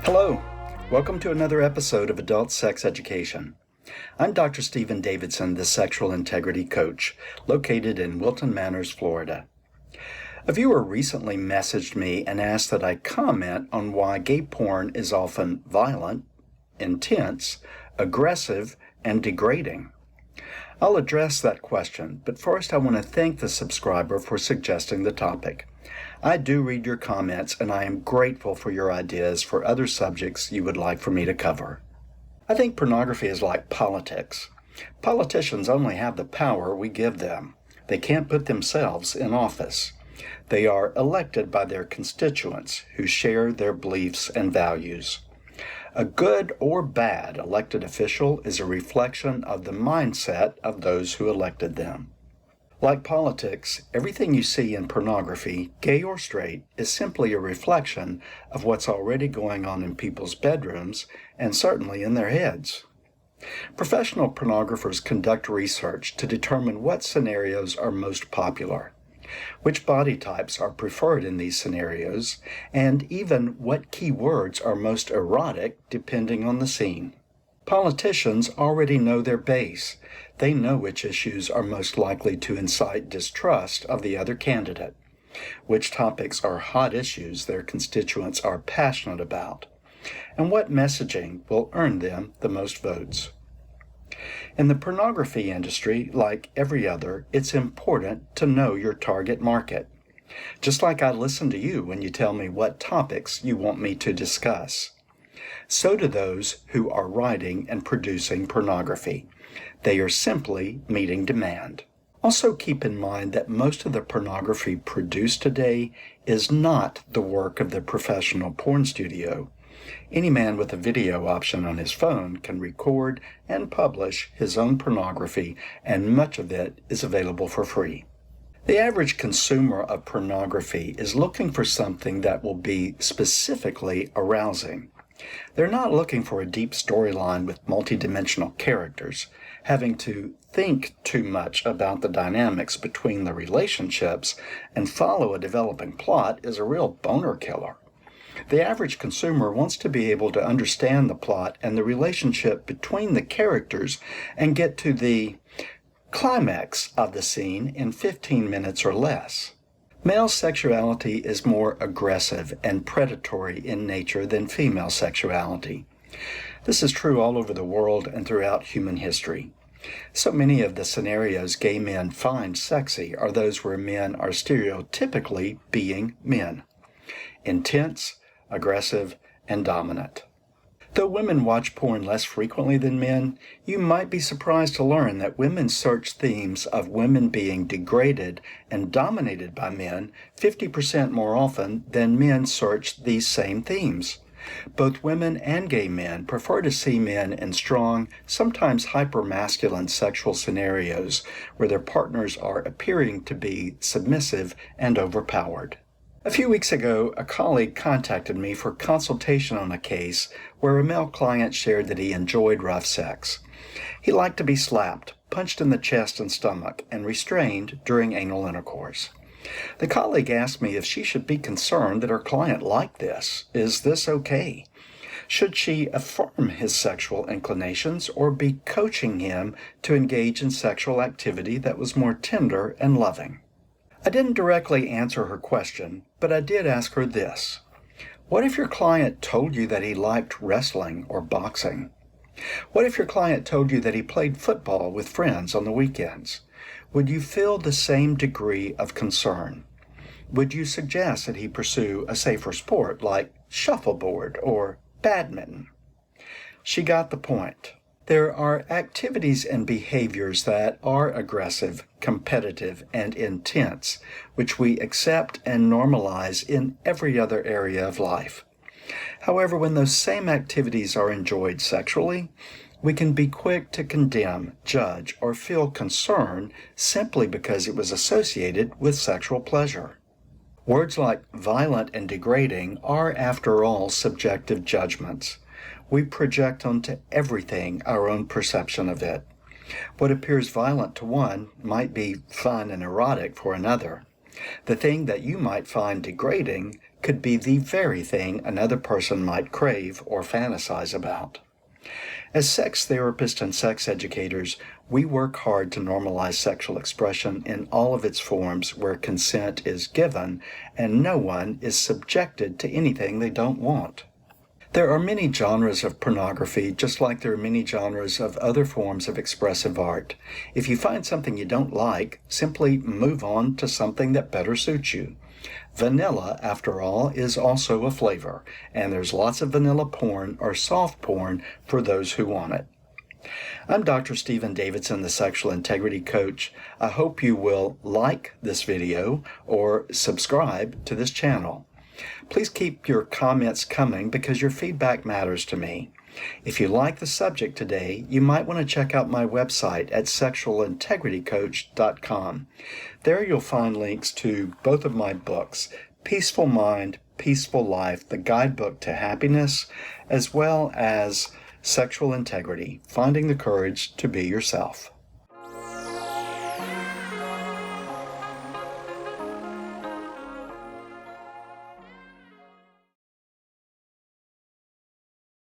Hello, welcome to another episode of Adult Sex Education. I'm Dr. Stephen Davidson, the Sexual Integrity Coach, located in Wilton Manors, Florida. A viewer recently messaged me and asked that I comment on why gay porn is often violent, intense, aggressive, and degrading. I'll address that question, but first I want to thank the subscriber for suggesting the topic. I do read your comments, and I am grateful for your ideas for other subjects you would like for me to cover. I think pornography is like politics. Politicians only have the power we give them. They can't put themselves in office. They are elected by their constituents who share their beliefs and values. A good or bad elected official is a reflection of the mindset of those who elected them. Like politics, everything you see in pornography, gay or straight, is simply a reflection of what's already going on in people's bedrooms and certainly in their heads. Professional pornographers conduct research to determine what scenarios are most popular, which body types are preferred in these scenarios, and even what key words are most erotic depending on the scene. Politicians already know their base. They know which issues are most likely to incite distrust of the other candidate, which topics are hot issues their constituents are passionate about, and what messaging will earn them the most votes. In the pornography industry, like every other, it's important to know your target market. Just like I listen to you when you tell me what topics you want me to discuss. So do those who are writing and producing pornography. They are simply meeting demand. Also keep in mind that most of the pornography produced today is not the work of the professional porn studio. Any man with a video option on his phone can record and publish his own pornography, and much of it is available for free. The average consumer of pornography is looking for something that will be specifically arousing. They're not looking for a deep storyline with multidimensional characters. Having to think too much about the dynamics between the relationships and follow a developing plot is a real boner killer. The average consumer wants to be able to understand the plot and the relationship between the characters and get to the climax of the scene in 15 minutes or less. Male sexuality is more aggressive and predatory in nature than female sexuality. This is true all over the world and throughout human history. So many of the scenarios gay men find sexy are those where men are stereotypically being men. Intense, aggressive, and dominant. Though women watch porn less frequently than men, you might be surprised to learn that women search themes of women being degraded and dominated by men 50% more often than men search these same themes. Both women and gay men prefer to see men in strong, sometimes hyper-masculine sexual scenarios where their partners are appearing to be submissive and overpowered. A few weeks ago, a colleague contacted me for consultation on a case where a male client shared that he enjoyed rough sex. He liked to be slapped, punched in the chest and stomach, and restrained during anal intercourse. The colleague asked me if she should be concerned that her client liked this. Is this okay? Should she affirm his sexual inclinations or be coaching him to engage in sexual activity that was more tender and loving? I didn't directly answer her question, but I did ask her this. What if your client told you that he liked wrestling or boxing? What if your client told you that he played football with friends on the weekends? Would you feel the same degree of concern? Would you suggest that he pursue a safer sport like shuffleboard or badminton? She got the point. There are activities and behaviors that are aggressive, competitive, and intense, which we accept and normalize in every other area of life. However, when those same activities are enjoyed sexually, we can be quick to condemn, judge, or feel concern simply because it was associated with sexual pleasure. Words like violent and degrading are, after all, subjective judgments. We project onto everything our own perception of it. What appears violent to one might be fun and erotic for another. The thing that you might find degrading could be the very thing another person might crave or fantasize about. As sex therapists and sex educators, we work hard to normalize sexual expression in all of its forms where consent is given and no one is subjected to anything they don't want. There are many genres of pornography, just like there are many genres of other forms of expressive art. If you find something you don't like, simply move on to something that better suits you. Vanilla, after all, is also a flavor, and there's lots of vanilla porn or soft porn for those who want it. I'm Dr. Stephen Davidson, the Sexual Integrity Coach. I hope you will like this video or subscribe to this channel. Please keep your comments coming because your feedback matters to me. If you like the subject today, you might want to check out my website at sexualintegritycoach.com. There you'll find links to both of my books, Peaceful Mind, Peaceful Life, the Guidebook to Happiness, as well as Sexual Integrity, Finding the Courage to Be Yourself.